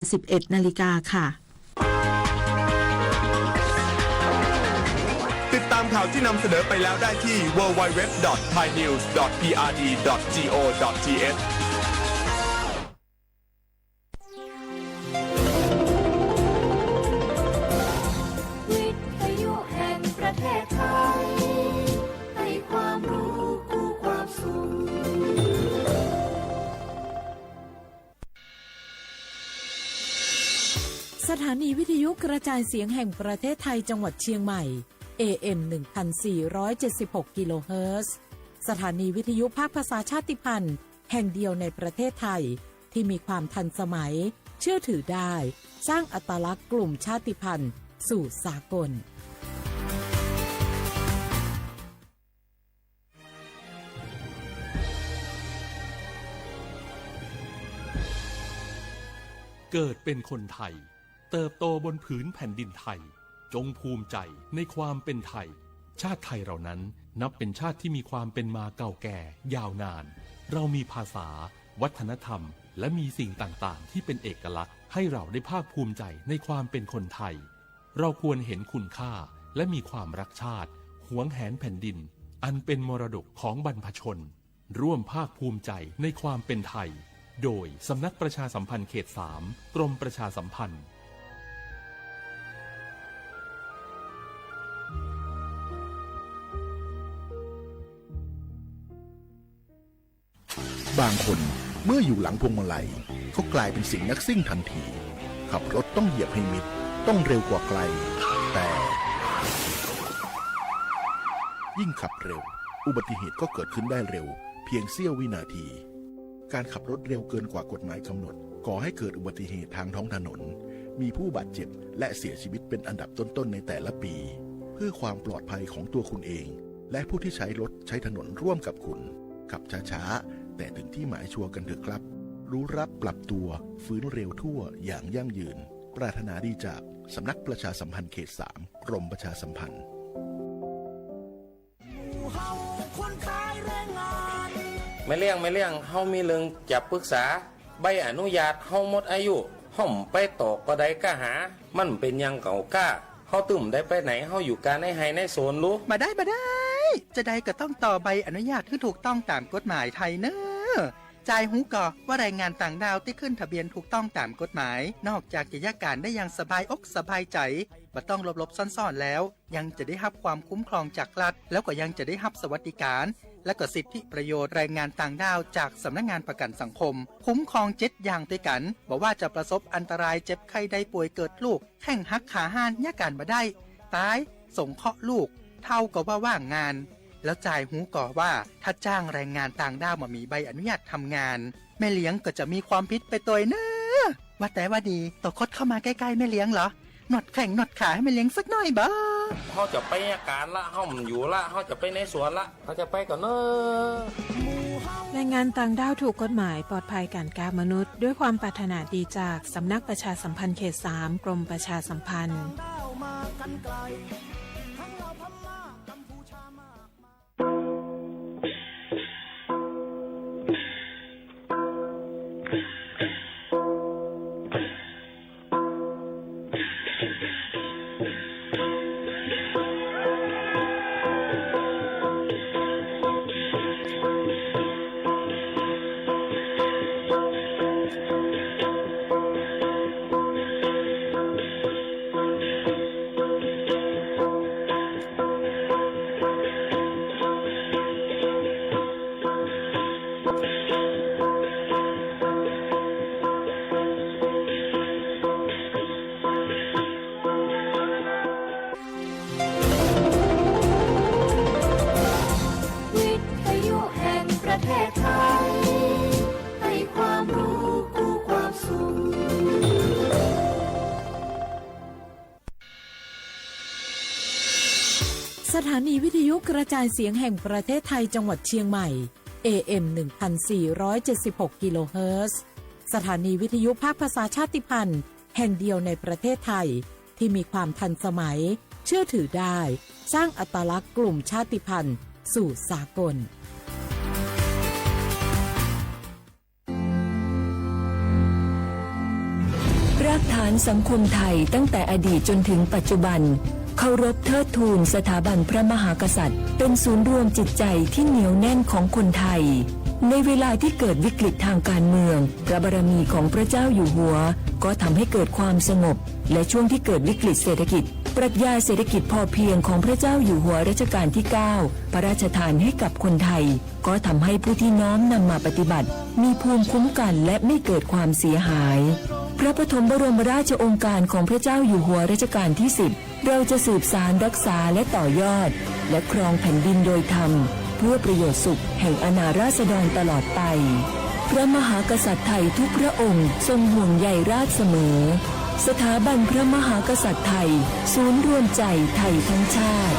11 นาฬิกาค่ะติดตามข่าวที่นำเสนอไปแล้วได้ที่ www.thainews.prd.go.thวิทยุแห่งประเทศไทยให้ความรู้คู่ความสุขสถานีวิทยุกระจายเสียงแห่งประเทศไทยจังหวัดเชียงใหม่ AM 1476 กิโลเฮิรตซ์สถานีวิทยุภาคภาษาชาติพันธุ์แห่งเดียวในประเทศไทยที่มีความทันสมัยเชื่อถือได้สร้างอัตลักษณ์กลุ่มชาติพันธุ์สู่สากลเกิดเป็นคนไทยเติบโตบนผืนแผ่นดินไทยจงภูมิใจในความเป็นไทยชาติไทยเรานั้นนับเป็นชาติที่มีความเป็นมาเก่าแก่ยาวนานเรามีภาษาวัฒนธรรมและมีสิ่งต่างๆที่เป็นเอกลักษณ์ให้เราได้ภาคภูมิใจในความเป็นคนไทยเราควรเห็นคุณค่าและมีความรักชาติหวงแหนแผ่นดินอันเป็นมรดกของบรรพชนร่วมภาคภูมิใจในความเป็นไทยโดยสำนักประชาสัมพันธ์เขต 3 กรมประชาสัมพันธ์บางคนเมื่ออยู่หลังพวงมาลัยเขากลายเป็นสิ่งนักซิ่งทันทีขับรถต้องเหยียบให้มิดต้องเร็วกว่าไกลแต่ยิ่งขับเร็วอุบัติเหตุก็เกิดขึ้นได้เร็วเพียงเสี้ยววินาทีการขับรถเร็วเกินกว่ากฎหมายกำหนดก่อให้เกิดอุบัติเหตุทางท้องถนนมีผู้บาดเจ็บและเสียชีวิตเป็นอันดับต้นๆในแต่ละปีเพื่อความปลอดภัยของตัวคุณเองและผู้ที่ใช้รถใช้ถนนร่วมกับคุณขับช้าๆแต่ถึงที่หมายชัวร์กันเถอะครับรู้รับปรับตัวฟื้นเร็วทั่วอย่างยั่งยืนปรารถนาดีจากสำนักประชาสัมพันธ์เขต 3 กรมประชาสัมพันธ์ไม่เลี่ยงเฮามีเรื่องจะปรึกษาใบอนุญาตเฮาหมดอายุห่มไปตอกก็ได้ก็หามันเป็นยังเก่าก้าเฮาตึมได้ไปไหนเฮาอยู่การในไฮในโซนรู้มาได้จะได้ก็ต้องต่อใบอนุญาตที่ถูกต้องตามกฎหมายไทยเนอะจ่ายหูก่อว่าแรงงานต่างดาวที่ขึ้นทะเบียนถูกต้องตามกฎหมายนอกจากจะยากการได้อย่างสบายอกสบายใจบ่ต้องหลบซ่อนๆแล้วยังจะได้รับความคุ้มครองจากรัฐแล้วก็ยังจะได้รับสวัสดิการและก็สิทธิประโยชน์แรงงานต่างดาวจากสำนักงานประกันสังคมคุ้มครอง7อย่างด้วยกันบอกว่าจะประสบอันตรายเจ็บไข้ได้ป่วยเกิดลูกแข้งหักขาห้านยากการบ่ได้ตายส่งเคราะห์ลูกเท่ากับว่าว่างงานแล้วจ่ายหูก่อว่าถ้าจ้างแรงงานต่างด้าวมามีใบอนุญาตทำงานแม่เลี้ยงก็จะมีความผิดไปตัวเนอะว่าแต่ว่าดีต่อคดเข้ามาใกล้ๆแม่เลี้ยงเหรอหนวดแข่งหนวดขาให้แม่เลี้ยงสักหน่อยบ้าเฮาจะไปอาการละเฮามันอยู่ละเฮาจะไปในสวนละเฮาจะไปก่อนเนอะแรงงานต่างด้าวถูกกฎหมายปลอดภัยการค้ามนุษย์ด้วยความปรารถนาดีจากสำนักประชาสัมพันธ์เขต 3 กรมประชาสัมพันธ์วิทยุแห่งประเทศไทยให้ความรู้คู่ความสุขสถานีวิทยุกระจายเสียงแห่งประเทศไทยจังหวัดเชียงใหม่ AM 1476 กิโลเฮิรตซ์สถานีวิทยุภาคภาษาชาติพันธุ์แห่งเดียวในประเทศไทยที่มีความทันสมัยเชื่อถือได้สร้างอัตลักษณ์กลุ่มชาติพันธุ์สู่สากล รากฐานสังคมไทยตั้งแต่อดีตจนถึงปัจจุบันเคารพเทิดทูนสถาบันพระมหากษัตริย์เป็นศูนย์รวมจิตใจที่เหนียวแน่นของคนไทยในเวลาที่เกิดวิกฤตทางการเมืองพระบารมีของพระเจ้าอยู่หัวก็ทำให้เกิดความสงบและช่วงที่เกิดวิกฤตเศรษฐกิจปรัชญาเศรษฐกิจพอเพียงของพระเจ้าอยู่หัวรัชกาลที่ 9 พระราชทานให้กับคนไทยก็ทำให้ผู้ที่น้อมนำมาปฏิบัติมีภูมิคุ้มกันและไม่เกิดความเสียหายพระปฐมบรมราชโองการของพระเจ้าอยู่หัวรัชกาลที่ 10เราจะสืบสานรักษาและต่อยอดและครองแผ่นดินโดยธรรมเพื่อประโยชน์สุขแห่งอาณาราษฎรตลอดไปพระมหากษัตริย์ไทยทุกพระองค์ทรงห่วงใยราษฎร์เสมอสถาบันพระมหากษัตริย์ไทยศูนย์รวมใจไทยทั้งชาติ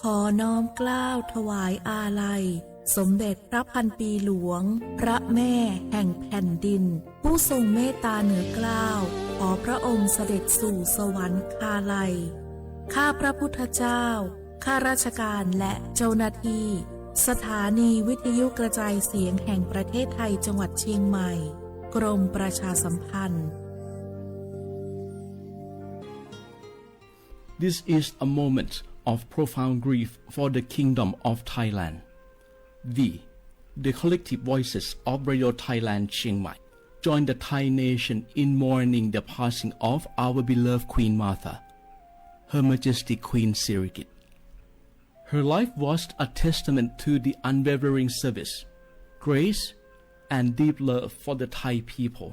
ขอน้อมเกล้าถวายอาลัยสมเด็จพระพันปีหลวงพระแม่แห่งแผ่นดินผู้ทรงเมตตาเหนือเกล้าขอพระองค์เสด็จสู่สวรรคาลัยข้าพระพุทธเจ้าข้าราชการและเจ้าหน้าที่สถานีวิทยุกระจายเสียงแห่งประเทศไทยจังหวัดเชียงใหม่กรมประชาสัมพันธ์ This is a moment of profound grief for the Kingdom of Thailand. We, the collective voices of Radio Thailand Chiang Mai, join the Thai nation in mourning the passing of our beloved Queen Martha, Her Majesty Queen Sirikit. Her life was a testament to the unwavering service, grace, and deep love for the Thai people.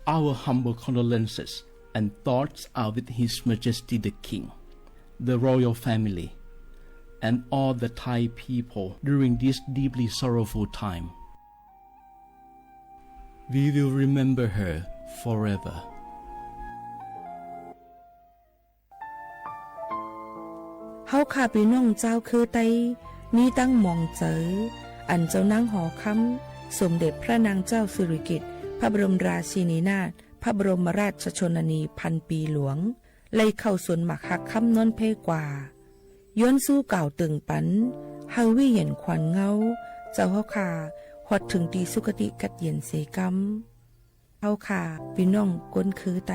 Our humble condolences and thoughts are with His Majesty the King, the royal family, and all the Thai people during this deeply sorrowful time. We will remember her forever. เฮาข้าพี่น้องเจ้าคือไตนี้ตั้งมองเจออันเจ้านางหอคำสมเด็จพระนางเจ้าสิริกิติ์พระบรมราชินีนาถพระบรมราชชนนีพันปีหลวงไล่เข้าสวนหมักหักคำนอนเพกว่าย้อนสู้เก่าตึงปันเฮาวิเห็นขวัญเงาเจ้าเฮาขาฮอดถึงตีสุคติกัดเย็นเสกำเฮาขาพี่น้องก้นคือไต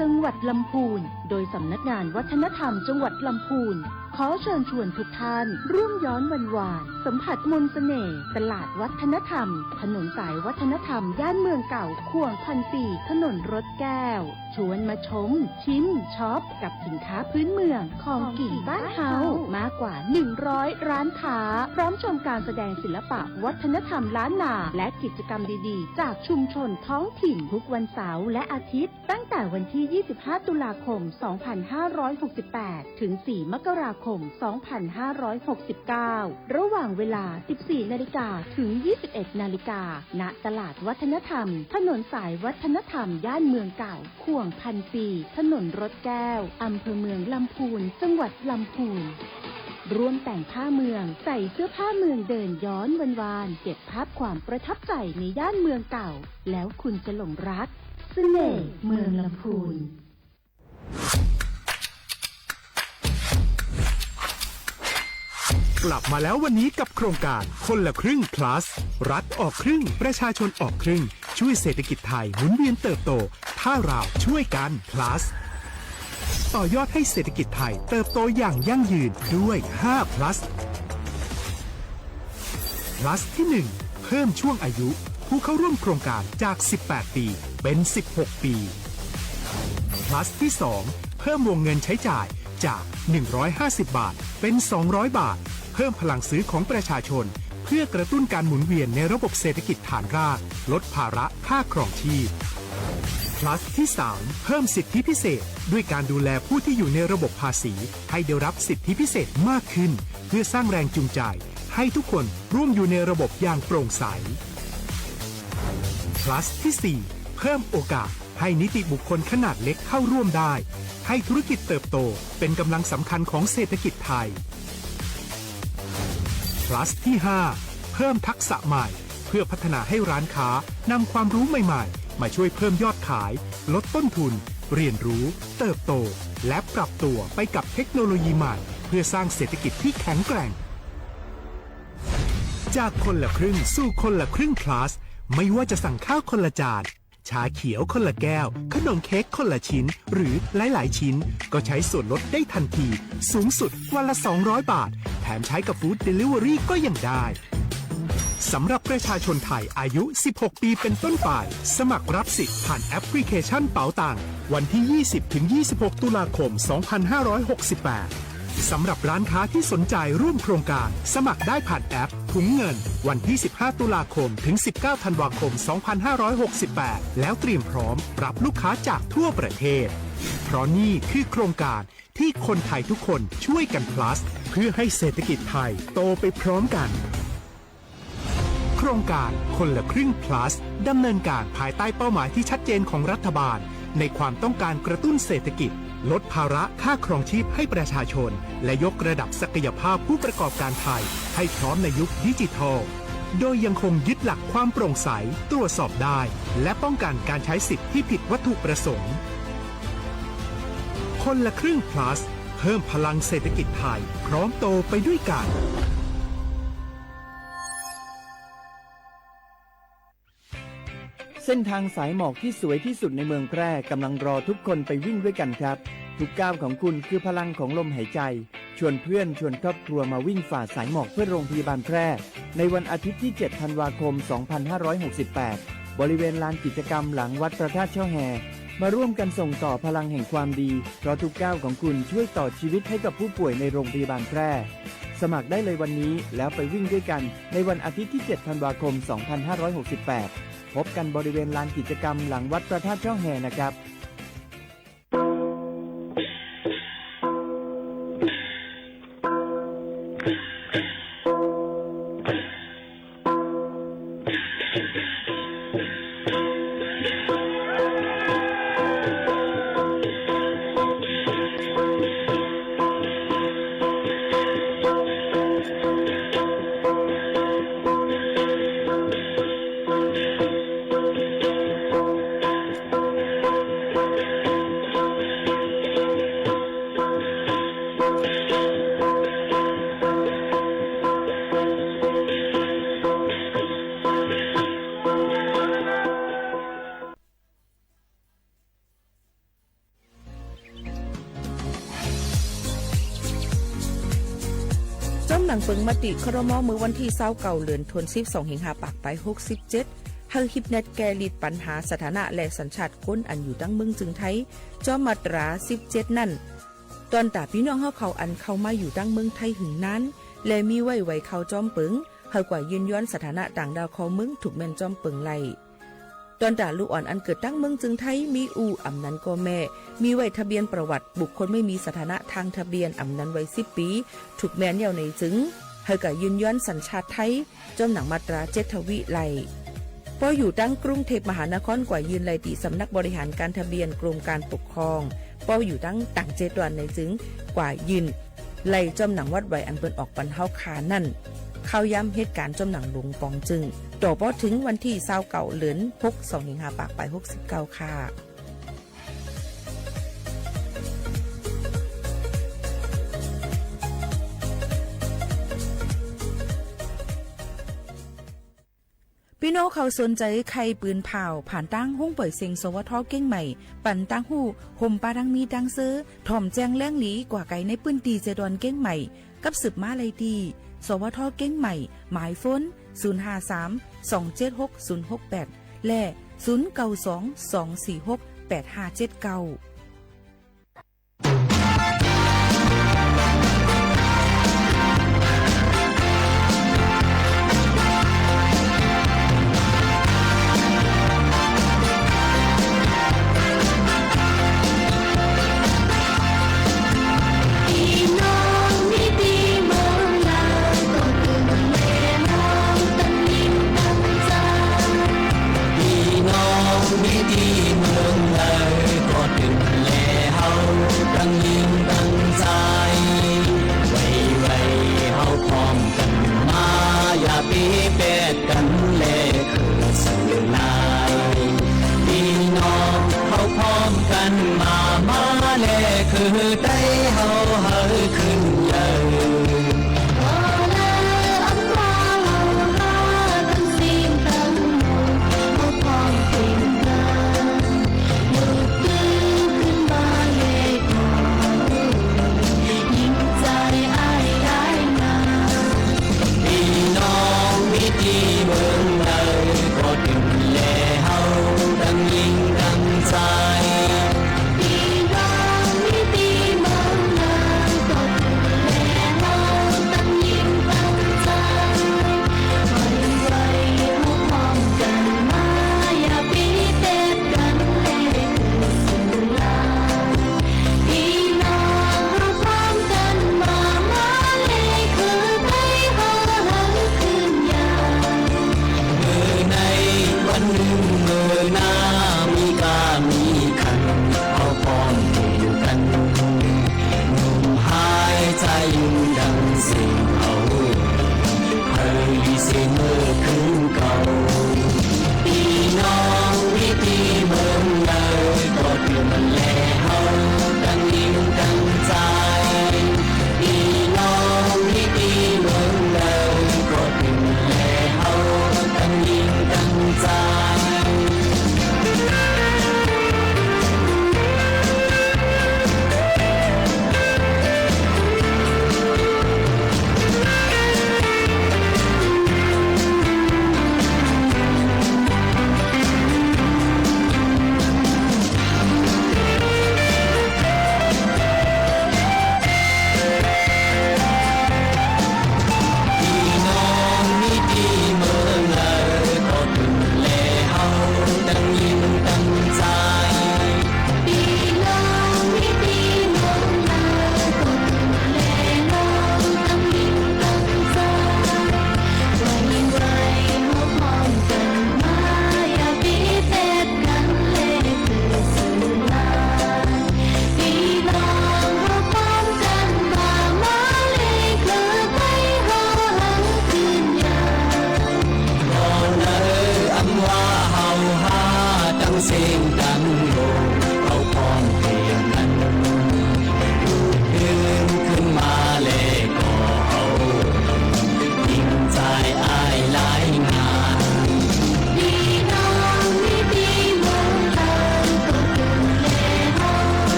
จังหวัดลำพูนโดยสำนักงานวัฒนธรรมจังหวัดลำพูนขอเชิญชวนทุกท่านร่วมย้อนวันวานสัมผัสมนต์เสน่ห์ตลาดวัฒนธรรมถนนสายวัฒนธรรมย่านเมืองเก่าข่วงพันปีถนนรถแก้วชวนมาชมชิมช็อปกับสินค้าพื้นเมืองของกิ่งบ้านเฮามากกว่า100ร้านค้าพร้อมชมการแสดงศิลปะวัฒนธรรมล้านนาและกิจกรรมดีๆจากชุมชนท้องถิ่นทุกวันเสาร์และอาทิตย์ตั้งแต่วันที่25ตุลาคม2568ถึง4มกราคม2569ระหว่างเวลา 14 นาฬิกาถึง 21 นาฬิกาณตลาดวัฒนธรรมถนนสายวัฒนธรรมย่านเมืองเก่าข่วงพันปีถนนรถแก้วอำเภอเมืองลำพูนจังหวัดลำพูนร่วมแต่งผ้าเมืองใส่เสื้อผ้าเมืองเดินย้อนวันวานเก็บภาพความประทับใจในย่านเมืองเก่าแล้วคุณจะหลงรักเสน่ห์เมืองลำพูนกลับมาแล้ววันนี้กับโครงการคนละครึ่ง plus รัฐออกครึ่งประชาชนออกครึ่งช่วยเศรษฐกิจไทยหมุนเวียนเติบโตถ้าเราช่วยกัน plus ต่อยอดให้เศรษฐกิจไทยเติบโตอย่างยั่งยืนด้วย5 plus plus ที่ 1 เพิ่มช่วงอายุผู้เข้าร่วมโครงการจาก18ปีเป็น16ปี plus ที่ 2 เพิ่มวงเงินใช้จ่ายจาก150 บาทเป็น200 บาทเพิ่มพลังซื้อของประชาชนเพื่อกระตุ้นการหมุนเวียนในระบบเศรษฐกิจฐานรากลดภาระค่าครองชีพ plus ที่ 3 เพิ่มสิทธิพิเศษด้วยการดูแลผู้ที่อยู่ในระบบภาษีให้ได้รับสิทธิพิเศษมากขึ้นเพื่อสร้างแรงจูงใจให้ทุกคนร่วมอยู่ในระบบอย่างโปร่งใส plus ที่ 4 เพิ่มโอกาสให้นิติบุคคลขนาดเล็กเข้าร่วมได้ ให้ธุรกิจเติบโตเป็นกำลังสำคัญของเศรษฐกิจไทย plus ที่ 5 เพิ่มทักษะใหม่เพื่อพัฒนาให้ร้านค้านำความรู้ใหม่ๆมาช่วยเพิ่มยอดขายลดต้นทุนเรียนรู้เติบโตและปรับตัวไปกับเทคโนโลยีใหม่เพื่อสร้างเศรษฐกิจที่แข็งแกร่งจากคนละครึ่งสู่คนละครึ่ง plus ไม่ว่าจะสั่งข้าวคนละจานชาเขียวคนละแก้วขนมเค้กคนละชิ้นหรือหลายๆชิ้นก็ใช้ส่วนลดได้ทันทีสูงสุดวันละ200 บาทแถมใช้กับฟู้ดเดลิเวอรี่ก็ยังได้สำหรับประชาชนไทยอายุ16 ปีเป็นต้นไปสมัครรับสิทธิ์ผ่านแอปพลิเคชันเป๋าตังวันที่ 20-26 ตุลาคม 2568 สำหรับร้านค้าที่สนใจร่วมโครงการสมัครได้ผ่านแอปถุงเงินวันที่ 15 ตุลาคมถึง 19 ธันวาคม 2568 แล้วเตรียมพร้อมรับลูกค้าจากทั่วประเทศเพราะนี่คือโครงการที่คนไทยทุกคนช่วยกัน plus เพื่อให้เศรษฐกิจไทยโตไปพร้อมกันโครงการคนละครึ่ง plus ดำเนินการภายใต้เป้าหมายที่ชัดเจนของรัฐบาลในความต้องการกระตุ้นเศรษฐกิจลดภาระค่าครองชีพให้ประชาชนและยกระดับศักยภาพผู้ประกอบการไทยให้พร้อมในยุคดิจิทัลโดยยังคงยึดหลักความโปร่งใสตรวจสอบได้และป้องกันการใช้สิทธิที่ผิดวัตถุประสงค์คนละครึ่ง plus เพิ่มพลังเศรษฐกิจไทยพร้อมโตไปด้วยกันเส้นทางสายหมอกที่สวยที่สุดในเมืองแพร่กำลังรอทุกคนไปวิ่งด้วยกันครับทุกก้าวของคุณคือพลังของลมหายใจชวนเพื่อนชวนครอบครัวมาวิ่งฝ่าสายหมอกเพื่อโรงพยาบาลแพร่ในวันอาทิตย์ที่ 7 ธันวาคม 2568 บริเวณลานกิจกรรมหลังวัดพระธาตุช่อแฮมาร่วมกันส่งต่อพลังแห่งความดีเพราะทุกก้าวของคุณช่วยต่อชีวิตให้กับผู้ป่วยในโรงพยาบาลแพร่สมัครได้เลยวันนี้แล้วไปวิ่งด้วยกันในวันอาทิตย์ที่ 7 ธันวาคม 2568พบกันบริเวณลานกิจกรรมหลังวัดพระธาตุช่อแฮนะครับหนังเปิงมติครม.มือวันที่29เดือนธันวาคม12 สิงหาคมไป67ให้ฮิปเน็ตแก้ลิดปัญหาสถานะและสัญชาติคนอันอยู่ตั้งเมืองจึงไทยจอมมาตรา17นั่นตอนตาพี่น้องเขาอันเข้ามาอยู่ตั้งเมืองไทยหึงนั้นและมีไว้เขาจอมเปิงเฮากว่ายืนย้อนสถานะต่างดาวของเมืองถูกแม่นจอมเปิงไล่ตอนตาลูกอ่อนอันเกิดตั้งเมืองจึงไทยมีอำนั้นก็แม่มีไว้ทะเบียนประวัติบุคคลไม่มีสถานะทางทะเบียนอำนั้นไว้10 ปีถูกแม่นยาวในจึงเฮากะยืนย้อนสัญชาติไทยจอมหนังมาตรา7ทวิไลพออยู่ตั้งกรุงเทพมหานครกว่ายืนไลติสำนักบริหารการทะเบียนกรมการปกครองพออยู่ตั้งต่าง7วันในจึงกว่ายืนไล่จอมหนังวัดไว้อันเปิ้นออกปันเฮาคานั่นเข้าย้ำเหตุการณ์จอมหนังหลวงปองจึงต่อพอถึงวันที่29เดือน6 2 สิงหาคมไป69ค่ะพี่น้องเขาสนใจใครปืนเผาผ่านตั้งห้องปล่อยเซ็งสวทเก้งใหม่ปั่นตั้งหูห่มปาดังมีดังเซอถ่อมแจงแล้งหลีกว่าไก่ในปืนตีเจดอนเก้งใหม่กับสืบมาเลยดีสวทเก้งใหม่หมายฟ้น053-276-068และ092-246-8579มีที่เมืองเลยก็ถึง คือได้เฮาหาขึ้นใหญ่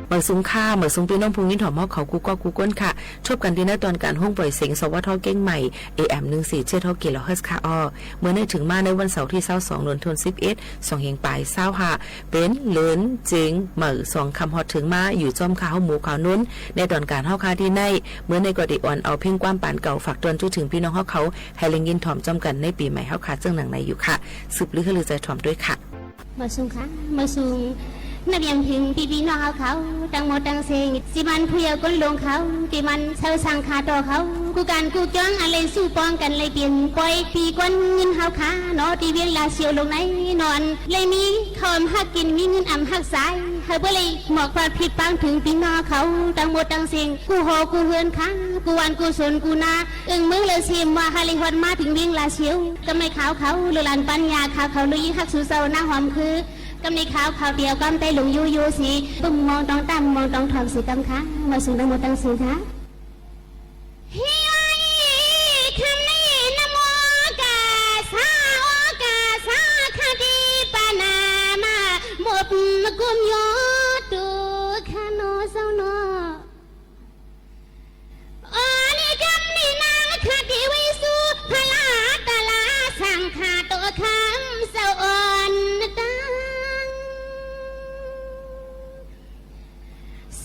เหมือซุ้มค่าเหมือซุ้มพี่น้องพุงนี้ถอมหม้อเขากูก็กูก้นค่ะชอบกันที่หน้าตอนการห้องปล่อยเสียงสวทเก้งใหม่ AM 147กิโลเฮิรตซ์ค่ะเมื่อในถึงมาในวันเสาร์ที่22เดือนธันวาคม2เฮงปลาย25เป็นเลินเจิงเหมือ2คำฮอดถึงมาอยู่จอมข้าวหมูขาวนุ่นในตอนการเฮาคาที่ในเมื่อในกอดิอ่อนเอาเพ่งความปานเก่าฝากตอนจุถึงพี่น้องเฮาเขาให้เล็งยินถ่อมจอมกันในปีใหม่เฮาคาซึ่งหนังในอยู่ค่ะสืบลือคือใจถ่อมด้วยค่ะมาซุงค่ะมาซุงนับยังถึงพี่น้องเขาตั้งหมดตั้งเซงสิมันเพียก้นลงเขาที่มันเช่าสังขาต่อเขากูการกูจ้องอะไรสู้ป้องกันเลยเปลี่ยนปล่อยปีก้นเงินเฮาขาเนาะที่เวียงลาเสียวลงไหนนอนเลยมีคอมหักกินมีเงินอ่ำหักสายเฮาบ่เลยหมอกความผิดปังถึงพี่น้องเขาตั้งหมดตั้งเซงกูหอกูเฮือนค้างกูวันกูสนกูนามึงเลยเสียมว่าฮาลิฮอดมาถึงเวียงลาเสียวก็ไม่ขาวเขาลุลันปัญญาเขาเลยหักสู่เศร้าหน้าหอมคือ กำในขาวขาวเดียวกำไตหลงยูสีบึ้มมองตองตั้มมองตองทองสีกำคะมาสูงดังหมดตังสีคะเฮียคำนี้นะโมกาสาโอกาสาคดีปานามาหมดกุมโยตุคาโนเซโนอันนี้คำนี้นางคดีไว้สู้พลาตลาสังขาตัวคำเศร้าอ่อนดัง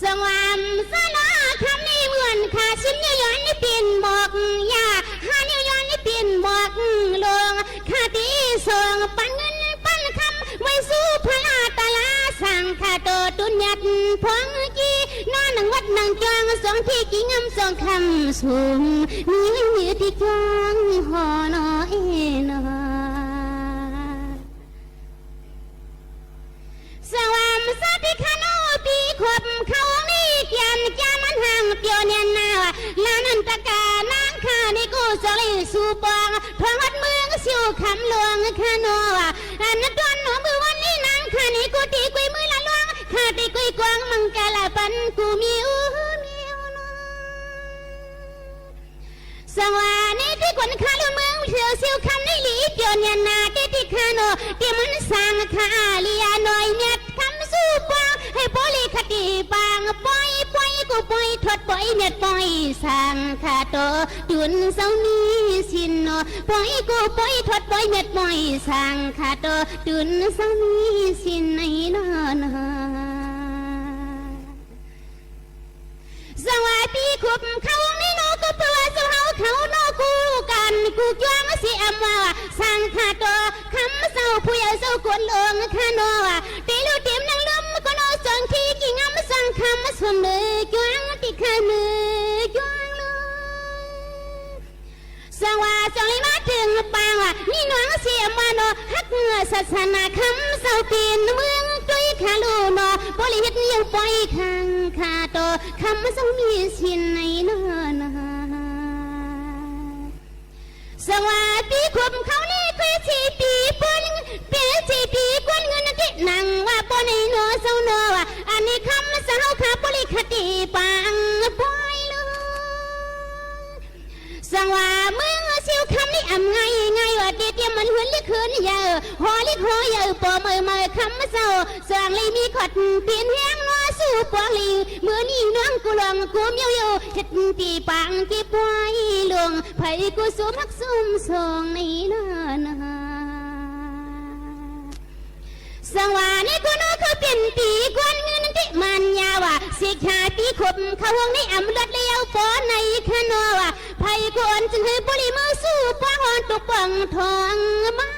สวามสนาคำนี้เหมือนขาชิมย้อนนี่เปลี่ยนหมอกยาหานิ้วย้อนนี่เปลี่ยนหมอกลงคดีส่งปันเงินปันคำไว้สู้พลาตลาสังขาตัวตุนยัดพวงกี้นอนหนังวัดหนังจองสองที่กี่งำสองคำสูงมีที่จองหอนอเอนอสวามสัตย์ขโนปีขบเขานี่เกียนจามันห่างเปียวเนียนนาลานันตกานางคาในกูสลีสูปองทวงวัดเมืองสิวคำหลวงขโนอันนั้นตอนหนูมือวันนี้นางคาในกูตีกุยมือละลวงข้าตีกุยกวางมังกะละปันกูมีอูสวานี่ที่คนข้าลุเมืองเที่ยวสิวคำในหลีเปียวเนียนนาที่คาโนที่มันสังคาเลียหน่อยเน็ดคำสู้ปองให้โปลีคดีบางปล่อยกูปล่อยทดปล่อยเน็ดปล่อยสังคาโตจุนเศร้านี้สินโนปล่อยกูปล่อยทดปล่อยเน็ดปล่อยสังคาโตจุนเศร้านี้สินในนอนสวัสดีคุบเขาในโนก็เปื่อเจ้าเขาโนกูกันกูจ้วงเสียมว่าสังขาตัวคำเศร้าผู้ใหญ่เศร้ากวนลงขโนตีลูเตียมนางลมก็โนสังที่กิ่งงำสังคำสวมมือจ้วงติดขามือจ้วงลงสวัสดีมาถึงปางนี่น้องเสียมาโนฮักเงือศาสนาคำเศร้าเปลี่ยนเมืองจุยขาลูโนบริหิตยังปล่อยขังขาโตคำเศร้ามีสินในนอนสวัสดีคุมเขานี่คือชีปีปนเป็นชีปีกวนเงินที่นังว่าปนในโนเศร้าโนอันนี้คำเศร้าขาบริคติปังปล่อยลูสังว่าเมื่อสิวคำนี้อ่ำไงว่าเดียมันหืนลิคืนเยอะหอลิคอเยอะปอเมื่อคำเศร้าสร้างเลยมีขดเปลี่ยนแห้งว่าสู้ปองลิงเมื่อนี้น้องกูลองกูเมียวเห็ดตีปังที่ปล่อยลงไผกูสูมักซุ่มส่งในนานสังว่านี่กูน้องเขาเป็นปีกวนเงินที่มันยาวสิกขาปีขบเขาวงในอ่ำรถเลี้ยวปอในขโนไผกูอ่อนจึงให้บริมือสู้ป้องอ่อนตุกปังทองมา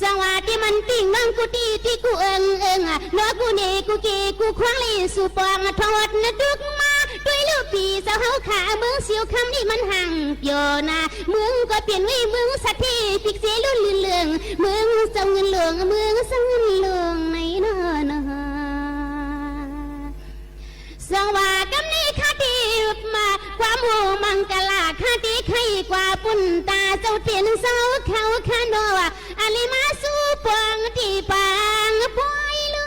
สวัสดีมันติ่งน้องกูตีที่กูเอิงน้อกูเนกูเกกูคว้างลีสู่ปองทอดนะดุกมาด้วยลูกปีเจ้าเฮาขาเมืองเสียวคำนี่มันห่างเปียวนะเมืองก็เปลี่ยนไว้เมืองสัตย์ที่พิกเสลุ่นเลืองเมืองเจ้าเงินหลวงเมืองเจ้าเงินหลวงในนอนสวัสดีกำนี้ข้าตีมาความหูมังกลาข้าตีไข่กว่าปุ่นตาเจ้าเตียนเศร้าเขาขโนอาลิมาสู้ปองที่ปังปล่อยลู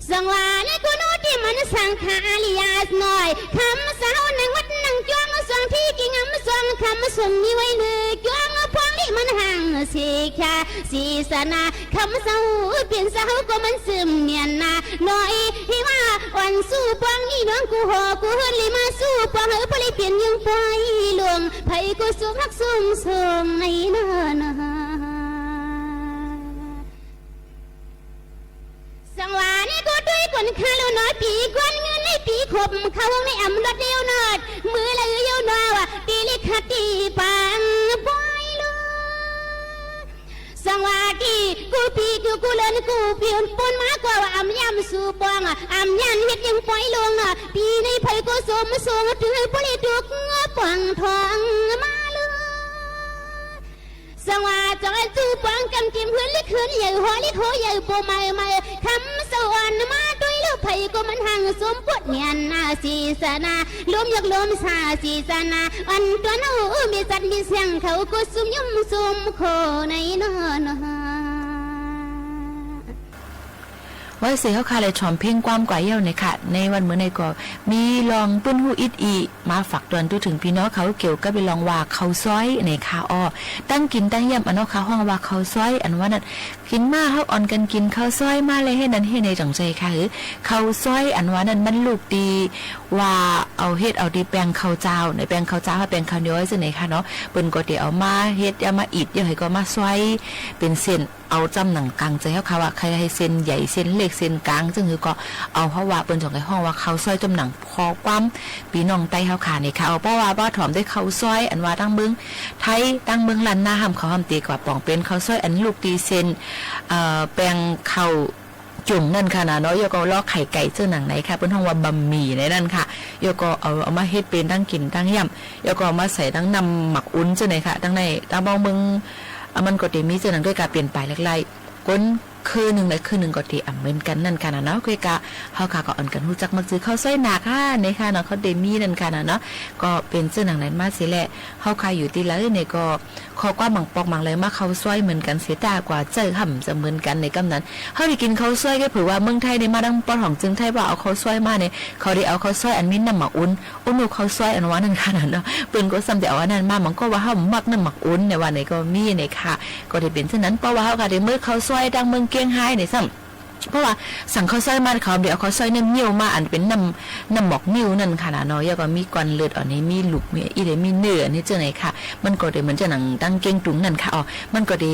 สังวาในกูโนที่มันสังขาลิยาสหน่อยคำสาวนังวัดนังจ้วงสังที่กิ่งงำสังคำสมมีไว้เลยจ้วงพวงที่มันห่างสีแค่สีสนาคำสาวเปลี่ยนสาวก็มันซึมเนียนนาหน่อยที่ว่าวันสู้ปองนี่น้องกูหอกูเฮิรลิมาสู้ปองพลิเปลี่ยนยังปล่อยลงไผกูสูงฮักสูงส่งในนานสังวานี่กูด้วยคนข้าลูน้อยปีกวนเงินในปีขบเขาวงในอ่ำรถเดียวนอดมือละเยาวนอตีลิขตีปังปล่อยลูสังวากีกูปีกูเลินกูเปลี่ยนปนมากกว่าอ่ำยำสู่ปองอ่ำยันเฮ็ดยังปล่อยลงปีในไผกูสมส่งถือปลิตุกปังทองมาสว่าจอยจูปังกำกิมเพื่อนลิคืนใหญ่หัวลิโคใหญ่โปไม่คำสวรรค์มาด้วย อไผก็มันหังสมปวดเมียนนาศีสนาล้มยกล้มสาศีสนาอันตัวนู้มีสัตว์มีเสียงเขาก็ซุ่มยุ่มซุ่มโคในนอนว่าเสียเขาคาเลยชอมเพ่งความกว่าเยี่ยวในค่ะในวันเมื่อในก็มีลองปื้นหูอิดอีมาฝากตอนตัวถึงพี่น้องเขาเกี่ยวกับไปลองว่าเขาซ้อยในคาอ้อตั้งกินตั้งเยี่ยมอันนอกคาห้องว่าเขาซ้อยอันว่านั่นกินมาเขาอ่อนกันกินเขาซ้อยมาเลยให้นั้นให้ในจังใจค่ะหรือเขาซ้อยอันว่านั่นมันลูกดีว่าเอาเฮ็ดเอาดีแปลงข้าวเจ้าในแปลงข้าวเจ้าแปลงข้าวเหนียวจังไหนค่ะเนาะเปิ้นก็เดี๋ยวเอามาเฮ็ดเอามาอิดยังไงก็มาซ้อยเป็นเส้นเอาจำหนังกลางใจเขาค่ะว่าใครให้เส้นใหญ่เส้นเล็กเส้นกลางซึ่งคือก็เอาเพราะว่าเปิ้นจังได๋ห้องว่าเขาซ้อยจำหนังพอความพี่น้องใต้เฮาค่ะนี่ค่ะเอาเพราะว่าบ่ถอมได้เขาซ้อยอันว่าตั้งเบิ่งไทยตั้งเบิ่งล้านนาห้ามเขาห้ามตีกว่าป่องเป็นเขาซ้อยอันลูกตีเส้นแปลงข้าวจุ่มนั่นค่ะนะเนาะโยก็ลอกไข่ไก่เจ้าหนังไหนค่ะเป็นห้องว่าบะหมี่ในนั่นค่ะโยก็เอามาเฮ็ดเป็นตั้งกินตั้งย่ำโยก็เอามาใส่ตั้งนำหมักอุ้นเจ้าไหนค่ะตั้งในตั้งบ้องมึงมันก็จะมีเจ้าหนังด้วยการเปลี่ยนไปไล่ๆก้นคือหนึ่งเลยคือหนึ่งก็ที่เหมือนกันนั่นค่ะนะเนาะคือกะเฮาค่ะก็อ่อนกันฮู้จักมักซื้อข้าวซอยหนักค่ะในค่ะเนาะเขาเดมี่นั่นค่ะนะเนาะก็เป็นเสื้อหนังนั้นมาสิแหละเฮาค่ะอยู่ที่ละเนี่ยก็ขอกว่าบางปอกบางเลยมาข้าวซอยเหมือนกันเสียตากว่าเจอห่ำจะเหมือนกันในกำนั้นเฮาได้กินข้าวซอยก็ถือว่าเมืองไทยได้มาดังปอของจึงไทยว่าเอาข้าวซอยมาเนี่ยเขาได้เอาข้าวซอยอันมีน้ำหมักอุ่นข้าวซอยอันว่านั่นค่ะเนาะเปิ้นก็ซ้ำแต่เอาอันนั้นมามันก็ว่าเฮามักน้ำหมักอุ่นในว่าไหนก็มีในค่ะก็ได้เป็นเช่นนั้นเพราะว่าเฮาค่ะได้มื้อข้าวซอยดังเมืองเกียงไฮ้ในซ้ำเพราะว่าสั่งข้าวซอยมาเขาเดี๋ยวข้าวซอยเนี่ยเนียวมาอันเป็นน้ำหมอกนิ่วนั่นค่ะนะเนาะแล้วก็มีก้อนเลือดอ่อนนี้มีลูกมีอีเดมีเนื้อนี่เจ้าไหนค่ะมันก็ได้เหมือนจะหนังตั้งเก่งตุงนั่นค่ะอ๋อมันก็ได้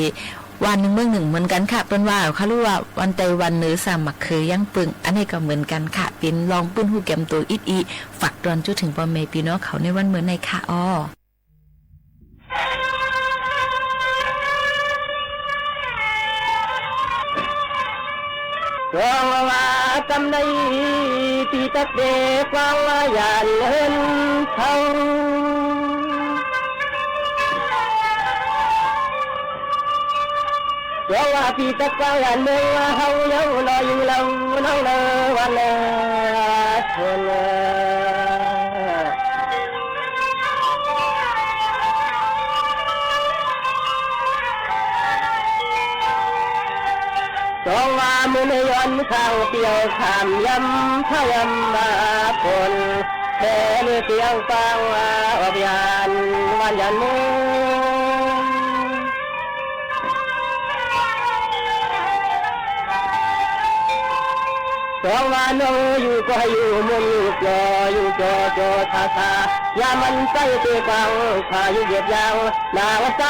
วันหนึ่งเมื่อหนึ่งเหมือนกันค่ะเป็นว่าเขารู้ว่าวันใดวันเนื้อสามักคือยังปึงอันนี้ก็เหมือนกันค่ะเป็นลองปื้นหูแก้มตัวอิดอีฝากตอนจุดถึงพ่อแม่พี่น้องเขาในวันเหมือนในค่ะอ๋อว่าว่ากำไดปีตักเดฟังว่าอย่าเลินเขาว่าปีตักว่าอย่าเลินว่าเฮาเยาลอยอยู่เราน้องเลวันเลคนสองว่ามือในย้อนข้างเปียวขามยำพยำมาคนแค่เมื่อเสียงฟังว่าอบยานวันยันมือสองว่าน้องอยู่ก็อยู่มุมอยู่จออยู่จอทาทายามันใจเตะฟังขาอยู่เหยียดยาวหน้าว่าใจ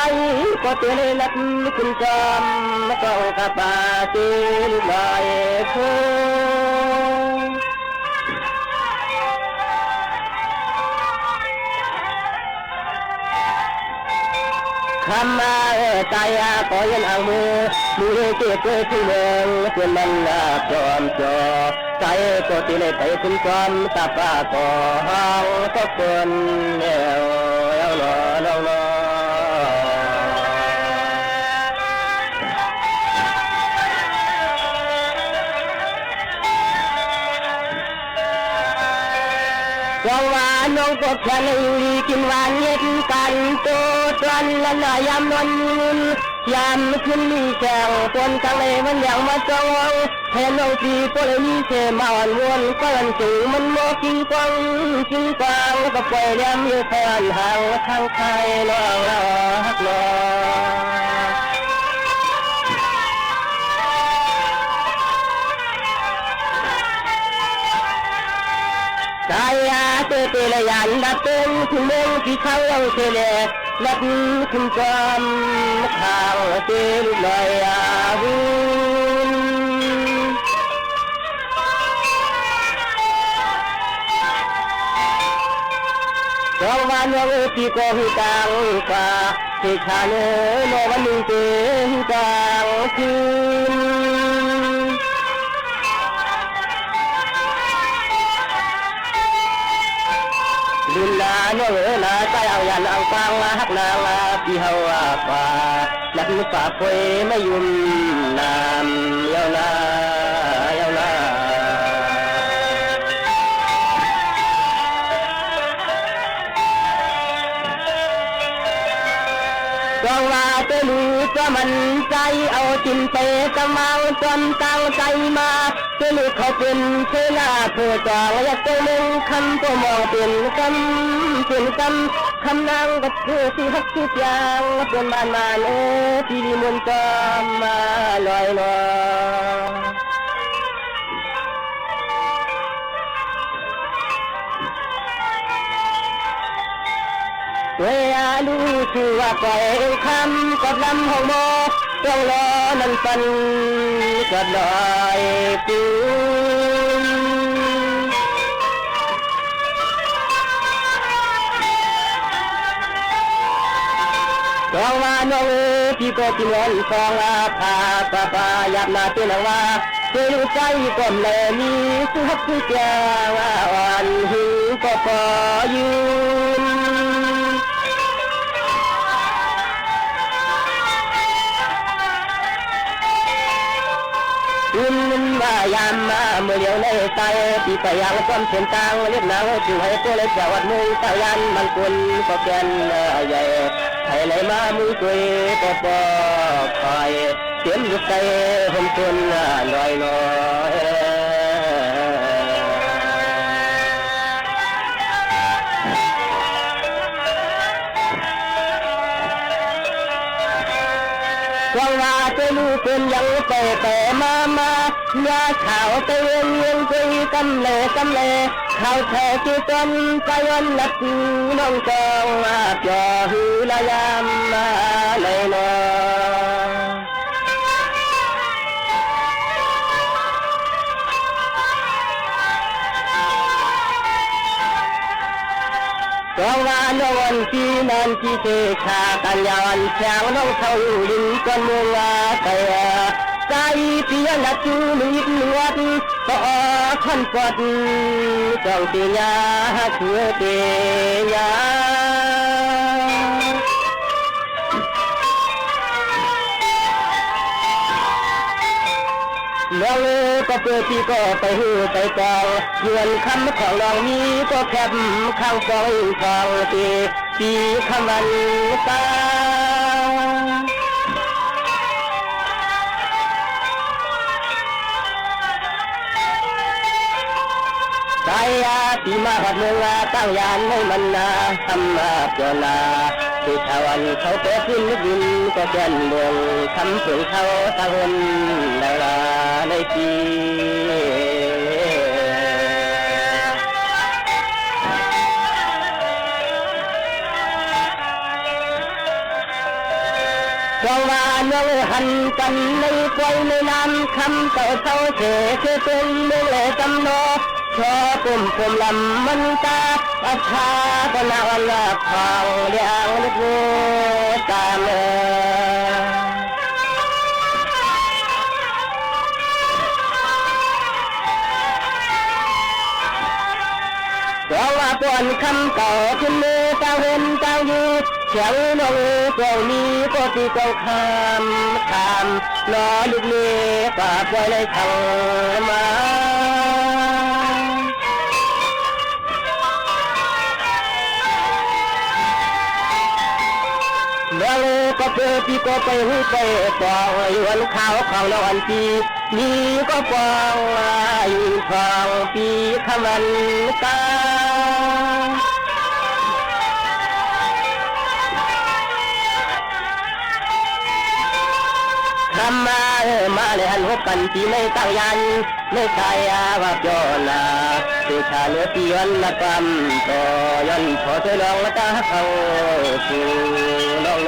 ก็เตือนนักคุณจอมมาต้องกับปาตีลูกลอยคือคำมาใจก็ยันอ่างมือเจ็บเพื่อที่เมืองเพื่อนมันจอมจอใจก็ตีเลยไปถึงความตาป้าก็ห้างก็เกินแล้วหนอว่าว่าน้องก็แค่เลยกินหวานเย็นกันตัวตอนละหน่อยยามนอนยามขึ้นมีแก้วปนทะเลมันอย่างมาจองแทนน้องปีโปเลยมีเสมาอ่อนวนก็ลันสูงมันโมกิงกวางก็ปล่อยแย้มอยู่แทนห่างทางไทยน้องรักน้องใจเตะเลยยันดับเต็มคุณเมืองที่เขาเอาเทเลนับคุณจอมข่าวเตลุลอยวุ่นสองวันวันที่ก็หิกางฟ้าที่ชาเนโนวันหนึ่งเต็มกลางคืนดินนาโน่นาใจเอายันเอาฟังหักนางพี่เฮาป่านักฝ่าควยไม่ยุ่มน้ำยาวนา เอาจินไปกำมังจนตั้งใจมาเพื่อลูกเขาเป็นเชลาเพื่อจองอยากตัวมึงคำตัวมองเป็นกำคำนางกับเธอที่ฮักที่ยางเป็นบ้านมาเอ้ที่มุนจอมมาลอยลอยเวลาลูกชื่อว่าปล่อยคำกับลำห้องโมต้องรอนั่นปันก็ลอยปูตองว่าน้องพี่ก็จิเงินฟองอาภาปะปายับนาเตือนว่าเธอรู้ใจก่อนเลยมีสุขสุขแก่วันหิวก็พอยืนว่ายามมาเมื่อเดียวในใจที่ไปยังความเส้นทางเรียบหนาวจึงให้ตัวเล็กจังหวัดมุ่งตะยันมันกุลก็เป็นใหญ่ให้ไหลมามือกุยก็ปอคอยเสียมยุดใจผมจนลอยลอยว่าว่าจะรู้เป็นยังแต่มาเนื้อข่าวเตียงยังคุยกำเล่ข่าวแท้ที่ต้นไปวันนัดน้องจองมาเจ่อหูละยามมาเลยนอเพราะว่าน้องวันที่นั้นที่เธอขากันยาวันแฉงน้องเขาอยู่ดินก้นเมืองแต่ใจเพียงละจูนิดนวดก็ขันปอดเจ้าเตียเชื่อเตียน้องก็เปิดที่ก็ไปหูไปกองเยือนคำของน้องมีก็แคบข้างฟองทองตีคำวันตาใจที่มาหัดเมืองตั้งยานให้มันนาทำมาเจนาที่ชาวันเขาเปิดขึ้นลึกดินก็แก่นเมืองทำถึงเขาตั้งเงินดาราในปีเพราะว่าน้องหันกันในปล่อยในน้ำคำเต่าเท่าเฉยเป็นเมืองเลยจำโนชอปุ่มลำมันตาอาชาก็นาวันละพาวเลี้ยงนึกตามเพราะว่าปวนคำเก่าขึ้นมือตาเห็นตาอยู่เสียงน้องเจ้านี้ก็ตีเจ้าคำล้อลูกเลี้ยป่าปล่อยเลยทางมาแล้วก็เปิดที่ก็ไปหูไปปองอยู่วันข่าวของเราอันปีนี้ก็ปองอยู่ทองปีขมันตาทำมาเลยหันหัวกันที่ไม่ตั้งยันไม่ใช่ว่าจอนาที่ชาเลือปีวันละกำต่อยันพอเธอลองละตาเขาสู่ลอง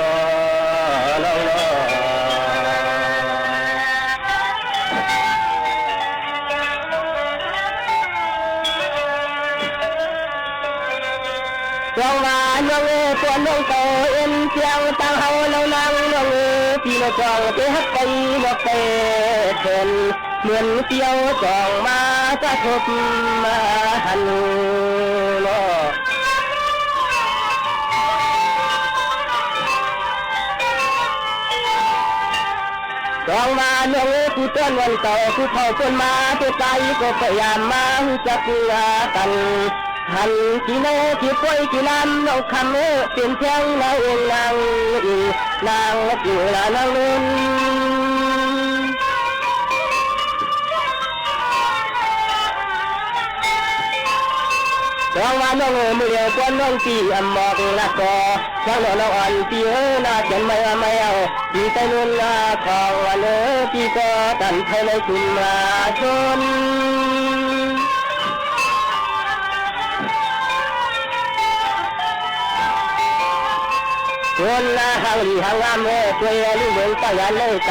เราว่าน้องปวนน้องโตเอ็นเสียงตั้งเฮาเรานั่งน้องพี่เราจองไปฮักไปบอกไปเถินเหมือนเที่ยวจองมาจะทบมาหันโลจองมาน้องผู้ต้นวันเก่าผู้เฒ่าคนมาตัวใจก็พยายามมาจะเกลือกันหันที่โนที่ป่วยที่น้ำน้องคำเปลี่ยนแปลงเราเองนางอยู่ละนางนุ่น ว่าน้องมือเดียวกวนน้องตีอำหมอกละกอช่างน้องอ่อนตีน่าเขียนไม่เอาตีใจนุ่นของวันตีก็ตันภายในชุมราชนคนละหางหลีหางงามช่วยลูกเมืองตะยันเลยใจ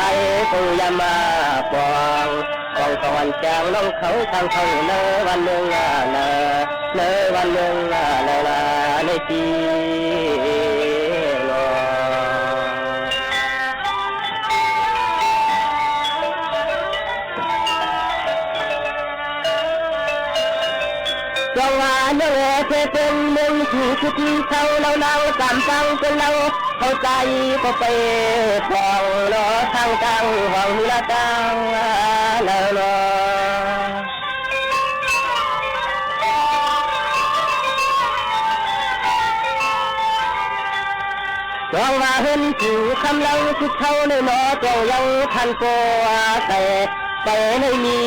กูยามาปองกองตะวันแจงน้องเขาทางเขาเนอวันหนึ่งเนอวันหนึ่งในทีจังหวะน้องเป็นเมืองที่ชุดเขาเราตามฟังเป็นเราเข้าใจก็ไปฟังรอทางกลางห้องละตังแล้วจองว่าเห็นผิวคำเล่าชุดเขาในหนอจองยังทันก็แต่ไปในมี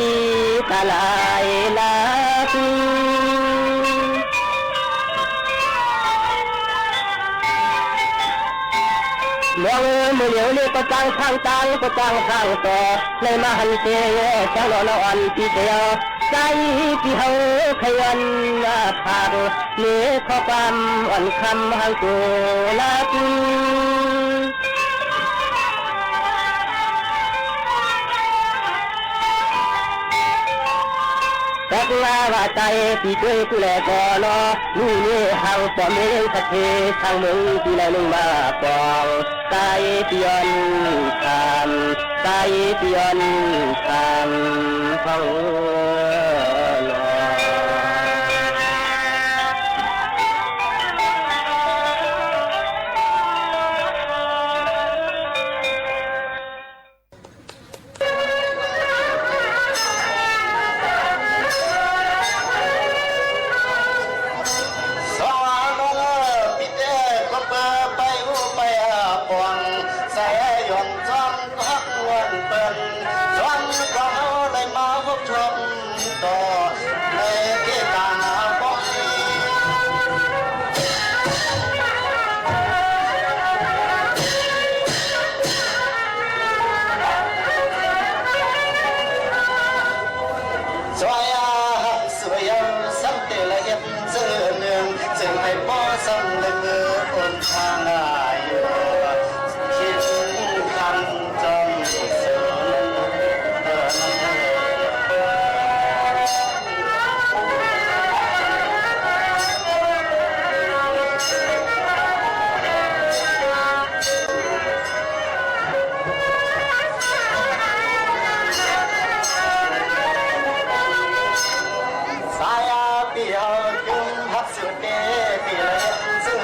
ตาลายลักมองมือเหลียวนี่ก็จ้างข้างต่างก็จ้างข้างต่อในมหันเตช่างนอนอ่อนที่เดียวใจที่เฮาขยันผากเนื้อข้อความอ่อนคำห่างตัวลักตักลาว่าใจที่ช่วยกูแลก่อนนู่นนี่ห่างปอมเองสักทีทางมึงที่แลนึงมาปองใจเตียนทำใจเตียนทำฟังSaya piau jum hak sude piau